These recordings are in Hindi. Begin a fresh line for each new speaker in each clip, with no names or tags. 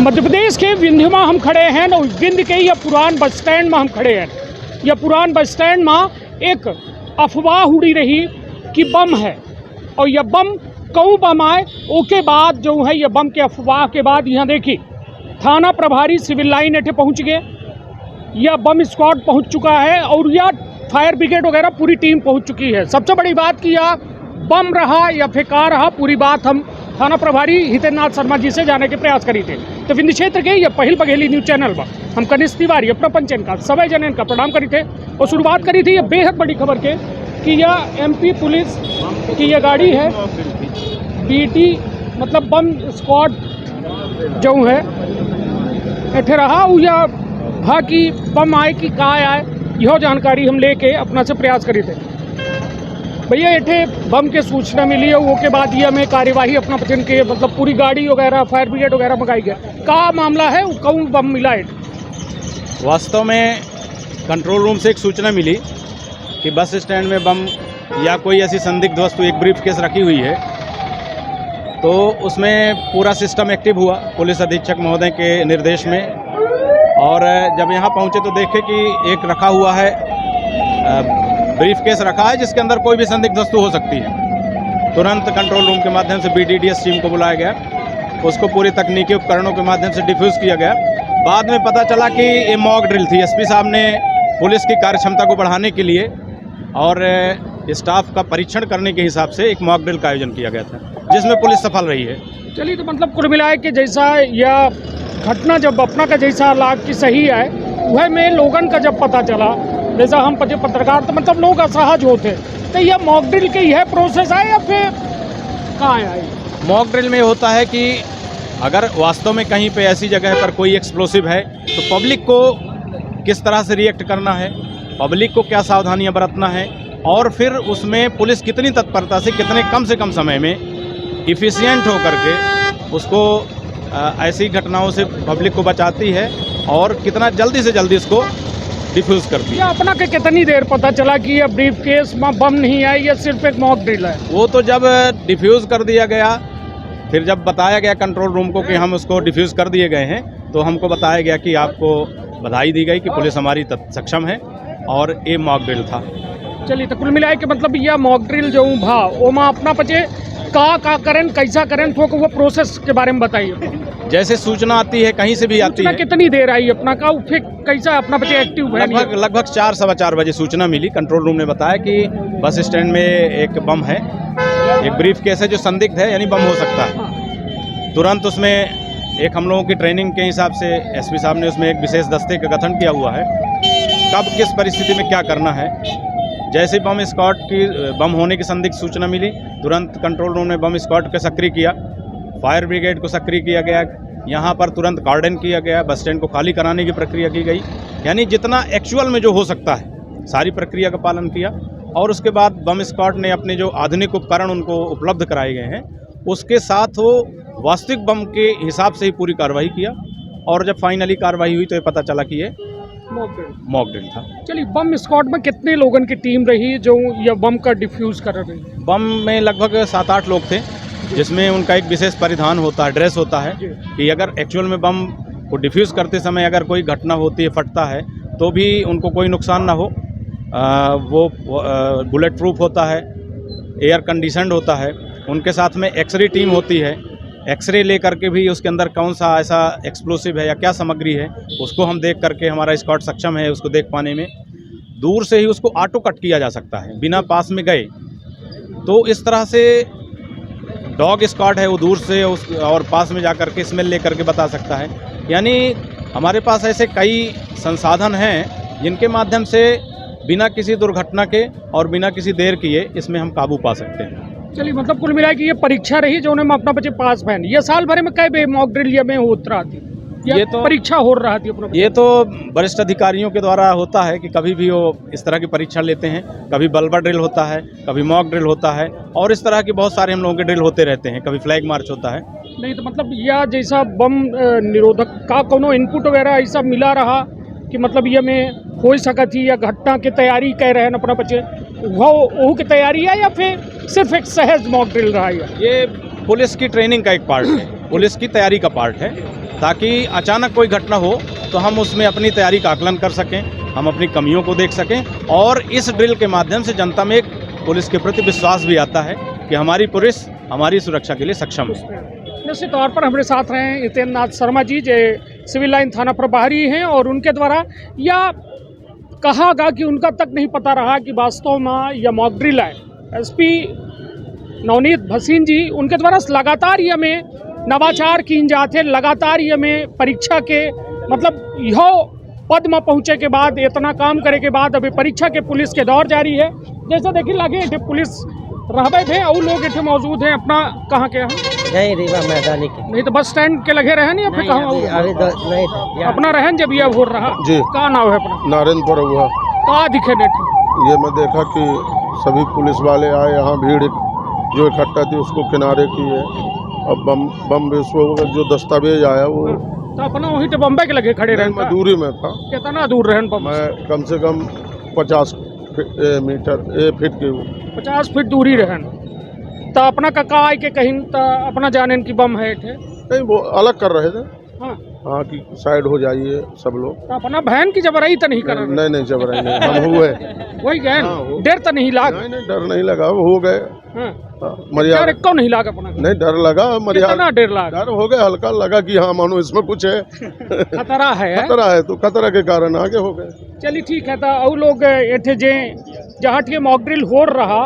मध्य प्रदेश के विंध्य में हम खड़े हैं और विंध्य के या पुरान बस स्टैंड में हम खड़े हैं। यह पुरान बस स्टैंड में एक अफवाह उड़ी रही कि बम है और यह बम कऊ बम आए। ओके बाद जो है यह बम के अफवाह के बाद यहाँ देखिए थाना प्रभारी सिविल लाइन एठे पहुँच गए, यह बम स्क्वाड पहुँच चुका है और यह फायर ब्रिगेड वगैरह पूरी टीम पहुँच चुकी है। सबसे बड़ी बात कि यह बम रहा या फेंका रहा, पूरी बात हम थाना प्रभारी हितेंद्रनाथ शर्मा जी से जाने के प्रयास करी थे। तो विंध्य क्षेत्र के यह पहिल बघेली न्यूज चैनल में हम कनिष्ठ तिवारी अपना पंचन का सवै जनन का प्रणाम करी थे और शुरुआत करी थी यह बेहद बड़ी खबर के कि यह एमपी पुलिस की यह गाड़ी है बीटी मतलब बम स्क्वाड जो है एठे रहा या भा की बम आए कि का आए, यह जानकारी हम लेके अपना से प्रयास करी थे। भैया एठे बम के सूचना मिली है, वो के बाद ये में कार्यवाही अपना पचन के मतलब पूरी गाड़ी वगैरह फायर ब्रिगेड वगैरह मंगाई गया। का मामला है, कौन बम मिला है?
वास्तव में कंट्रोल रूम से एक सूचना मिली कि बस स्टैंड में बम या कोई ऐसी संदिग्ध वस्तु एक ब्रीफ केस रखी हुई है, तो उसमें पूरा सिस्टम एक्टिव हुआ पुलिस अधीक्षक महोदय के निर्देश में। और जब यहाँ पहुँचे तो देखे कि एक रखा हुआ है ब्रीफ केस रखा है जिसके अंदर कोई भी संदिग्ध वस्तु हो सकती है। तुरंत कंट्रोल रूम के माध्यम से BDDS टीम को बुलाया गया, उसको पूरी तकनीकी उपकरणों के माध्यम से डिफ्यूज़ किया गया। बाद में पता चला कि ये मॉक ड्रिल थी। SP साहब ने पुलिस की कार्यक्षमता को बढ़ाने के लिए और स्टाफ का परीक्षण करने के हिसाब से एक मॉक ड्रिल का आयोजन किया गया था जिसमें पुलिस सफल रही है।
चलिए, तो मतलब कुल मिलाए कि जैसा यह घटना जब अपना का जैसा लाग की सही है वह में लोगन का जब पता चला, जैसा हम पत्रकार तो मतलब लोग असहज होते, तो यह मॉक ड्रिल के यह प्रोसेस है या फिर कहाँ है?
मॉक ड्रिल में होता है कि अगर वास्तव में कहीं पे ऐसी जगह पर कोई एक्सप्लोसिव है तो पब्लिक को किस तरह से रिएक्ट करना है, पब्लिक को क्या सावधानियां बरतना है और फिर उसमें पुलिस कितनी तत्परता से कितने कम से कम समय में इफ़िशियंट होकर के उसको ऐसी घटनाओं से पब्लिक को बचाती है और कितना जल्दी से जल्दी इसको डिफ्यूज करती है।
अपना के कितनी देर पता चला कि यह ब्रीफ केस में बम नहीं है, यह सिर्फ एक मॉक ड्रिल है?
वो तो जब डिफ्यूज कर दिया गया, फिर जब बताया गया कंट्रोल रूम को कि हम उसको डिफ्यूज कर दिए गए हैं, तो हमको बताया गया कि आपको बधाई दी गई कि पुलिस हमारी सक्षम है और ये मॉक ड्रिल था।
चलिए, तो कुल मिलाए कि मतलब यह मॉक ड्रिल जो भा वो में अपना पचे का करें कैसा करें, तो वो प्रोसेस के बारे में बताइए।
जैसे सूचना आती है कहीं से भी आती है।
कितनी देर आई अपना का फिर कैसा अपना बच्चे एक्टिव है?
लगभग 4 सवा 4 बजे सूचना मिली। कंट्रोल रूम ने बताया कि बस स्टैंड में एक बम है, एक ब्रीफ केस है जो संदिग्ध है, यानी बम हो सकता है। तुरंत उसमें एक हम लोगों की ट्रेनिंग के हिसाब से SP साहब ने उसमें एक विशेष दस्ते का गठन किया हुआ है, कब किस परिस्थिति में क्या करना है। जैसे बम स्क्वाड की बम होने की संदिग्ध सूचना मिली, तुरंत कंट्रोल रूम ने बम स्क्वाड को सक्रिय किया, फायर ब्रिगेड को सक्रिय किया गया, यहाँ पर तुरंत गार्डन किया गया, बस स्टैंड को खाली कराने की प्रक्रिया की गई, यानी जितना एक्चुअल में जो हो सकता है सारी प्रक्रिया का पालन किया। और उसके बाद बम स्क्वाड ने अपने जो आधुनिक उपकरण उनको उपलब्ध कराए गए हैं उसके साथ वो वास्तविक बम के हिसाब से ही पूरी कार्रवाई किया। और जब फाइनली कार्रवाई हुई तो ये पता चला कि ये मॉक ड्रिल था।
चलिए, बम स्क्वाड में कितने लोगों की टीम रही जो यह बम का डिफ्यूज कर रही?
बम में लगभग 7-8 लोग थे, जिसमें उनका एक विशेष परिधान होता है, ड्रेस होता है कि अगर एक्चुअल में बम को डिफ्यूज़ करते समय अगर कोई घटना होती है, फटता है, तो भी उनको कोई नुकसान ना हो। वो बुलेट प्रूफ होता है, एयर कंडीशनड होता है। उनके साथ में एक्सरे टीम होती है, एक्सरे ले करके भी उसके अंदर कौन सा ऐसा एक्सप्लोसिव है या क्या सामग्री है उसको हम देख करके हमारा स्क्वाड सक्षम है उसको देख पाने में। दूर से ही उसको ऑटो कट किया जा सकता है बिना पास में गए। तो इस तरह से डॉग स्क्वाड है वो दूर से और पास में जा कर के स्मेल ले करके बता सकता है। यानी हमारे पास ऐसे कई संसाधन हैं जिनके माध्यम से बिना किसी दुर्घटना के और बिना किसी देर किए इसमें हम काबू पा सकते हैं।
चलिए, मतलब कुल मिला कि ये परीक्षा रही जो उन्हें अपना बच्चे पास में ये साल भर में कई मॉक ड्रिल ये में होता थी, ये तो परीक्षा हो रहा थी अपना? ये
तो वरिष्ठ अधिकारियों के द्वारा होता है कि कभी भी वो इस तरह की परीक्षा लेते हैं। कभी बल्बा ड्रिल होता है, कभी मॉक ड्रिल होता है और इस तरह के बहुत सारे हम लोगों के ड्रिल होते रहते हैं। कभी फ्लैग मार्च होता है।
नहीं तो मतलब यह जैसा बम निरोधक का कोनो इनपुट वगैरह ऐसा मिला रहा कि मतलब ये में हो सकती या घटना की तैयारी कह रहे हैं अपना बच्चे वो की तैयारी है या फिर सिर्फ एक सहज मॉक ड्रिल रहा है?
ये पुलिस की ट्रेनिंग का एक पार्ट है। पुलिस की तैयारी का पार्ट है, ताकि अचानक कोई घटना हो तो हम उसमें अपनी तैयारी का आकलन कर सकें, हम अपनी कमियों को देख सकें, और इस ड्रिल के माध्यम से जनता में एक पुलिस के प्रति विश्वास भी आता है कि हमारी पुलिस हमारी सुरक्षा के लिए सक्षम है।
निश्चित तौर पर हमारे साथ हैं हितेंद्र नाथ शर्मा जी, जो सिविल लाइन थाना प्रभारी हैं, और उनके द्वारा यह कहा गया कि उनका तक नहीं पता रहा कि वास्तव में यह मॉक ड्रिल है। एसपी नवनीत भसीन जी, उनके द्वारा लगातार ये में नवाचार की जाते, लगातार ये में परीक्षा के मतलब यह पद में पहुँचे के बाद, इतना काम करे के बाद अभी परीक्षा के पुलिस के दौर जारी है। जैसे देखिए लगे थे पुलिस रहबे थे और लोग इतने मौजूद हैं। अपना कहाँ के हैं?
नहीं रीवा मैदानी के
नहीं तो बस स्टैंड के लगे रहन या फिर कहाँ?
अभी नहीं थे।
अपना रहन जब यह हो रहा
जी।
का नाम है अपना?
नारायणपुर हुआ।
कहाँ दिखे नेट?
ये मैं देखा कि सभी पुलिस वाले आए, यहाँ भीड़ जो इकट्ठा थी उसको किनारे किए, और बम विस्फोट जो दस्तावेज आया वो।
तो अपना वहीं तो बम्बई के लगे खड़े रहन?
मैं दूरी में था।
कितना दूर रहन बम?
मैं कम से कम 50 फीट के
50 फीट दूरी रहन। तो अपना कका आए के कहीं तो अपना जाने की बम है थे?
नहीं, वो अलग कर रहे थे।
हाँ,
हाँ कि साइड हो जाइए सब लोग।
तो अपना बहन की जबराई तो नहीं कर रहे?
नहीं जबराई नहीं, हम हुए
वही गए।
हाँ,
डर तो नहीं लाग?
नहीं डर नहीं लगा, हो गए।
हाँ,
मर्यादा
क्यों नहीं लाग अपना?
नहीं डर लगा, मर्यादा
कितना डर लाग?
डर हो गया, हल्का लगा कि हाँ मानो इसमें कुछ है
खतरा है।
खतरा है, तो खतरा के कारण आगे हो गए।
चलिए ठीक है। तो और लोग एठे जे जहाँ के मॉक ड्रिल हो रहा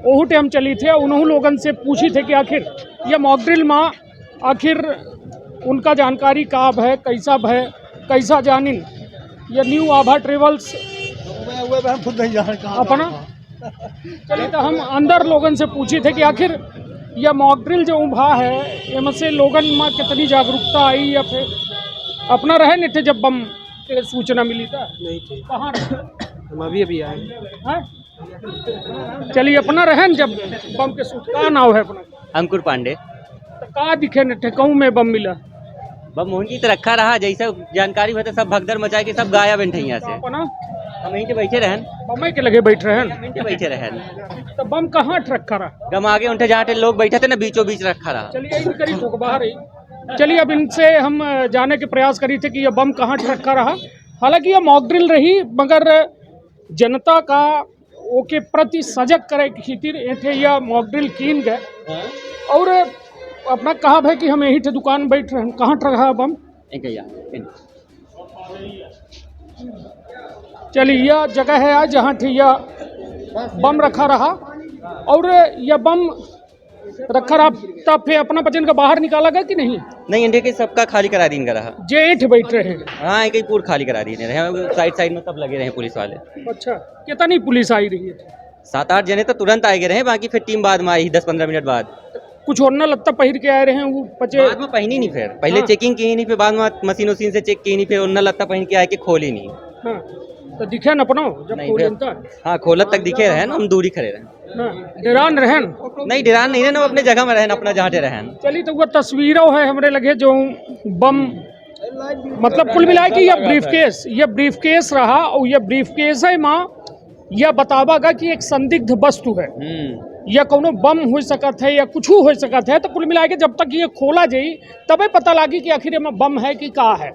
वहू टाइम चली थे, उन्होंने लोगन से पूछी थे कि आखिर यह मॉक ड्रिल में आखिर उनका जानकारी का है, कैसा है, कैसा जानिन। ये न्यू आभा ट्रेवल्स अपना। चलिए तो हम अंदर लोगन से पूछी थे कि आखिर यह मॉक ड्रिल जो उभा है इनमें से लोगन में कितनी जागरूकता आई, या फिर अपना रहे नहीं थे जब बम के सूचना मिली था?
नहीं थे,
कहाँ रहे?
हम अभी आए
हैं? चलिए अपना रहन जब बम के सूचना का नाम है अपना?
अंकुर पांडे।
तो कहाँ दिखे न कहूँ में बम मिला?
बम वहीं तो रखा रहा, जैसा जानकारी हुआ था सब भगदड़ मचाए के सब गायब हैं यहाँ से।
अपना
हम यहीं पे बैठे रहन,
बम्बई के लगे बैठ रहे हैं।
यहीं पे बैठे रहन।
तो बम कहाँ रखा रहा?
गम आगे उनके जहाँ पे लोग बैठे थे ना, बीचों बीच रखा रहा।
चलिए यही करीब होगा बाहर ही। चलिए अब इनसे हम जाने के प्रयास करी थे कि यह बम कहाँ रखा रहा। हालांकि यह मॉक ड्रिल रही, मगर जनता का ओके प्रति सजग करे खातिर एठे यह मॉक ड्रिल कीन गए। और अपना कहा है कि हम यही थे दुकान बैठ रहे हैं। कहाँ रहा बम? चलिए यह जगह है आज जहाँ थे यह बम रखा रहा, और यह बम रखा रहा तब फिर अपना बचन का बाहर निकाला गया कि नहीं?
नहीं, इंडिया के सबका खाली करा दी रहा।
जेठ बैठ रहे हैं?
हाँ, एक ही पूरा खाली करा दी रहे, साइड साइड में सब लगे रहे पुलिस वाले।
अच्छा, कितनी पुलिस आई रही है?
7-8 जने तो तुरंत आए गए रहे, बाकी फिर टीम बाद में आई 10-15 मिनट बाद।
कुछ ओढ़ना लत्ता पहिर के आए रहे हैं वो बच्चे?
बाद में पहनी नहीं, फिर पहले
हाँ।
चेकिंग की नहीं, फिर बाद में मशीन उसीन से चेक की नहीं, फिर उन्ना लत्ता पहन के आए के खोली नहीं।
हाँ, तो दिखे न अपना जब
नहीं,
खोलन था?
हाँ, खोलत तक दिखे रहे ना, हम दूरी खड़े रहे।
हाँ, डरान रहन?
नहीं, डरान नहीं रहना, अपने जगह में रहन, अपना जहाँ रहन।
चलिए तो वह तस्वीरों है हमारे लगे जो बम मतलब कुल मिला के यह ब्रीफ केस रहा, और यह ब्रीफ केस है माँ यह बतावागा कि एक संदिग्ध वस्तु है, या कोनो बम हो सकत है या कुछ हो सकत है। तो कुल मिला के जब तक ये खोला जाई तबे पता लगी कि आखिर में बम है कि का है।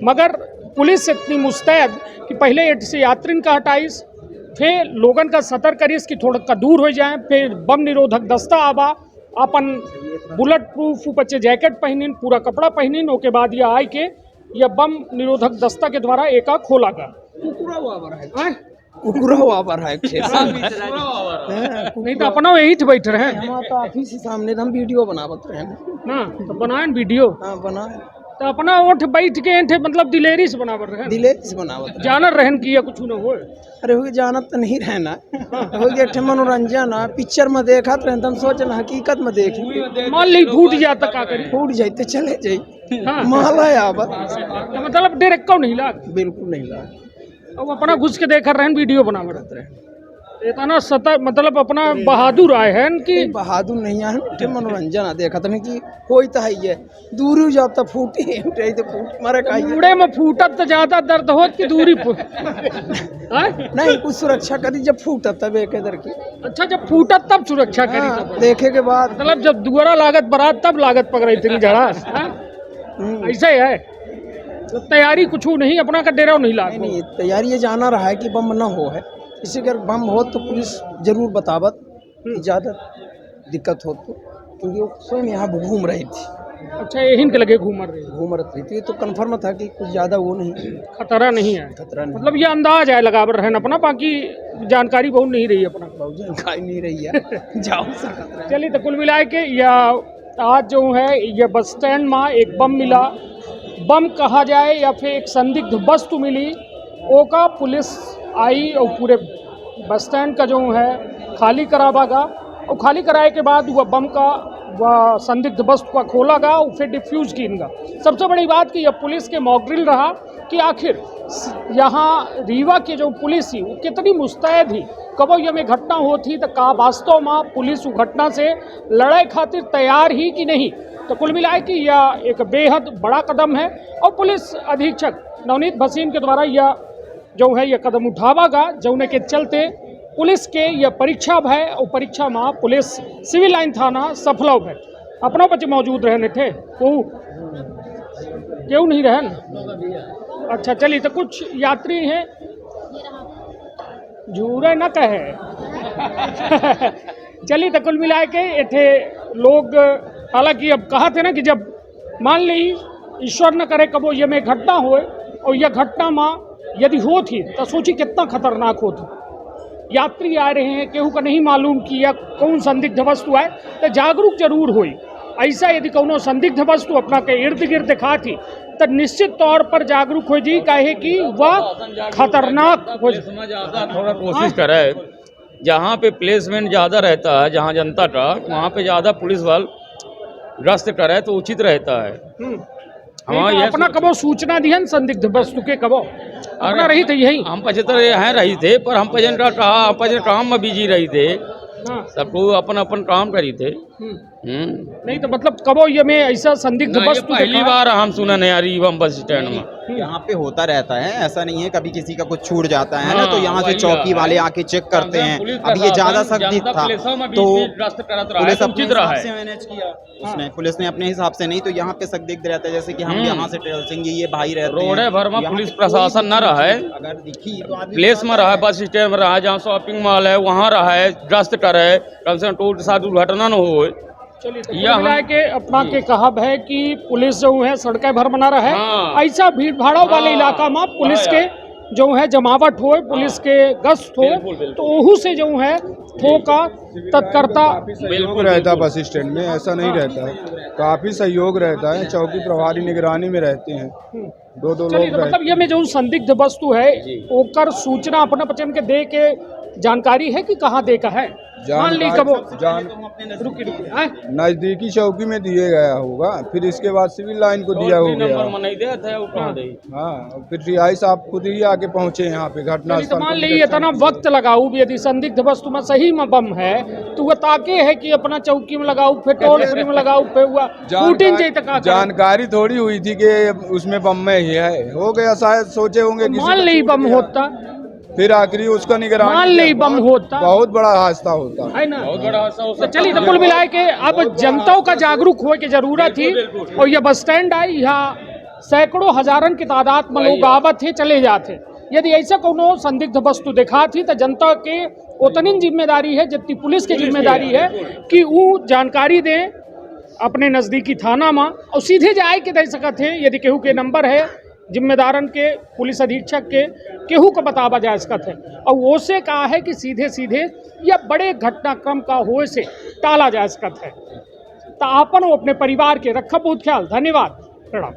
मगर पुलिस इतनी मुस्तैद कि पहले से यात्रिन का हटाइस, फिर लोगन का सतर्क करिस कि थोड़ा का दूर हो जाए, फिर बम निरोधक दस्ता आवा, अपन बुलेट प्रूफ बच्चे जैकेट पहनिन, पूरा कपड़ा पहनिन। उसके बाद यह आए के यह बम निरोधक दस्ता के द्वारा एका खोला गया। नहीं तो अपना यही थे बैठ रहे हैं
हम तो ऑफिस के सामने हम वीडियो बनावत रहे
ना, तो बनाए वीडियो।
हाँ बनाए,
तो अपना ओठ बैठ के एठे मतलब दिलेरी से बनावर रहे,
दिलेरी से बनावत।
जानर रहन की या कुछ न हो?
अरे हो जानत तो नहीं रहना, हो गया ठे मनोरंजन है, पिक्चर में देखत रहे हम सोचना हकीकत में देख
मान ली फूट जाता का करी?
फूट जाते चले जाई।
हाँ।
महला आवा
तो मतलब डायरेक्ट क्यों नहीं लाग?
बिल्कुल नहीं ला।
अब अपना घुस के देख रहे हैं वीडियो बनावर रहे। इतना सतर्क मतलब अपना बहादुर आए हैं कि
बहादुर नहीं है उठे मनोरंजन देखत नहीं कि होई तो है ये दूरी जब तक फूटी उठे तो फूट मारे का
मुड़े में फूटत तो ज्यादा दर्द होत कि दूरी हाँ?
नहीं कुछ सुरक्षा करी जब फूटत तब एक इधर की
अच्छा जब फूटत तब सुरक्षा करी
हाँ,
तब
देखे के बाद
मतलब जब दुआरा लागत बारात तब लागत पकड़ इतनी झड़ास हाँ? ऐसा ही है तो तैयारी कुछ नहीं अपना का डेरा नहीं लाग
नहीं तैयारी ये जाना रहा है कि बम न हो है इसी अगर बम हो तो पुलिस जरूर बतावत कि ज़्यादा दिक्कत हो तो क्योंकि वो स्वयं यहाँ घूम रही थी
अच्छा यही के लगे घूम रहे
थी तो कन्फर्म था कि कुछ ज़्यादा वो नहीं
खतरा नहीं है
खतरा नहीं
मतलब ये अंदाज है लगावर रहना अपना बाकी जानकारी बहुत नहीं रही अपना
बहुत जानकारी नहीं रही है जाओ सा खतरा
चलिए तो कुल मिला के या आज जो है ये बस स्टैंड में एक बम मिला बम कहा जाए या फिर एक संदिग्ध वस्तु मिली ओका पुलिस आई और पूरे बस स्टैंड का जो है खाली करावागा और खाली कराए के बाद वह बम का वह संदिग्ध वस्तु का खोलागा और फिर डिफ्यूज कीनगा। सबसे बड़ी बात कि यह पुलिस के मॉकड्रिल रहा कि आखिर यहाँ रीवा की जो पुलिस थी वो कितनी मुस्तैद थी कबो ये में घटना होती तो का वास्तव में पुलिस उस घटना से लड़ाई खातिर तैयार ही कि नहीं। तो कुल मिलाए कि यह एक बेहद बड़ा कदम है और पुलिस अधीक्षक नवनीत भसीन के द्वारा यह जो है यह कदम उठावागा जौने के चलते पुलिस के यह परीक्षा भय और परीक्षा में पुलिस सिविल लाइन थाना सफल भय अपनों बच्चे मौजूद रहने थे क्यों नहीं रहन। अच्छा चलिए तो कुछ यात्री हैं झूरे न कहे चलिए तो कुल मिला के थे लोग हालांकि अब कहा थे ना कि जब मान ली ईश्वर न करे कबो ये में घटना हो और यह घटना में यदि हो थी तो सोची कितना खतरनाक होती। यात्री आ रहे हैं केहू का नहीं मालूम कि यह कौन संदिग्ध वस्तु है तो जागरूक जरूर हुई। ऐसा यदि कोनो संदिग्ध वस्तु अपना के इर्द गिर्द देखा थी तो निश्चित तौर पर जागरूक हो जी काहे कि वह खतरनाक हो
थोड़ा कोशिश करे जहाँ पे प्लेसमेंट ज़्यादा रहता है जहाँ जनता का वहाँ पे ज़्यादा पुलिस वाल गश्त करे तो उचित रहता है।
हाँ ये अपना कबो सूचना दिहन संदिग्ध वस्तु के कबो अपना रही थे यही
हम 75 यहाँ रही थे पर हम पजन का कहा हम पजन काम में बिजी रही थे
हाँ।
सबको अपन अपन काम करी थे।
नहीं तो मतलब कबो ये में ऐसा संदिग्ध वस्तु
पहली बार हम सुना नहीं रीवा बस स्टैंड में
यहाँ पे होता रहता है ऐसा नहीं है कभी किसी का कुछ छूट जाता है ना तो यहाँ से चौकी वाले आके चेक करते हैं। अब ये ज्यादा सख्त था तो पुलिस अपने हिसाब से मैनेज किया उसने पुलिस ने अपने हिसाब से नहीं तो यहाँ पे संदिग्ध रहता है जैसे कि हम यहाँ से ट्रेवल सिंह ये भाई रहते हैं
रोड भर में पुलिस प्रशासन न रहा है
अगर दिखी तो
प्लेस में रहा है बस स्टैंड में रहा है जहाँ शॉपिंग मॉल है वहाँ रहा है गश्त करे कम से कम टोल के साथ दुर्घटना न हो।
मिला के अपना के कहब है कि पुलिस जो है सड़कें भर बना रहा है ऐसा भीड़ भाड़ों वाले इलाका में पुलिस के जो है जमावट हो पुलिस के गश्त हो तो ओहू से जो है थोका तत्करता
बिल्कुल रहता बस स्टैंड में ऐसा नहीं रहता है काफी सहयोग रहता है चौकी प्रभारी निगरानी में रहते हैं दो लोग
मतलब ये में जो संदिग्ध वस्तु है ओकर सूचना अपना बचन के दे के जानकारी है कि कहाँ दे का है मान ली कबो
नजदीकी चौकी में दिए गया होगा फिर इसके बाद सिविल लाइन को दिया हो गया हाँ फिर रिहाई साहब खुद ही आके पहुँचे यहाँ पे घटना
तो मान ली इतना वक्त लगाऊ यदि संदिग्ध वस्तु में सही में बम है तो वह ताके है कि अपना चौकी में लगाऊ फिर टोल फ्री में लगाऊ फिर हुआ
जानकारी थोड़ी हुई थी कि उसमें बम में ही है हो गया शायद सोचे होंगे
मान ली बम होता
फिर आखिरी उसका निगरानी
मान ली बम होता
बहुत बड़ा हादसा होता
है ना तो चलिए तो कुल मिलाए के अब जनता का जागरूक होने की जरूरत थी और यह बस स्टैंड आई यहाँ सैकड़ों हजारन की तादाद में लोग आवत थे चले जाते यदि ऐसा कोनो संदिग्ध वस्तु देखा थी तो जनता के उतनी जिम्मेदारी है जितनी पुलिस की जिम्मेदारी है कि वो जानकारी दें अपने नज़दीकी थाना में और सीधे जाए के दे सकते हैं यदि केहू के नंबर है जिम्मेदारन के पुलिस अधीक्षक के केहू को बतावा जा सकता है और वो से कहा है कि सीधे सीधे या बड़े घटनाक्रम का हो से टाला जा सकता है। तो आपन अपने परिवार के रखा बहुत ख्याल। धन्यवाद प्रणाम।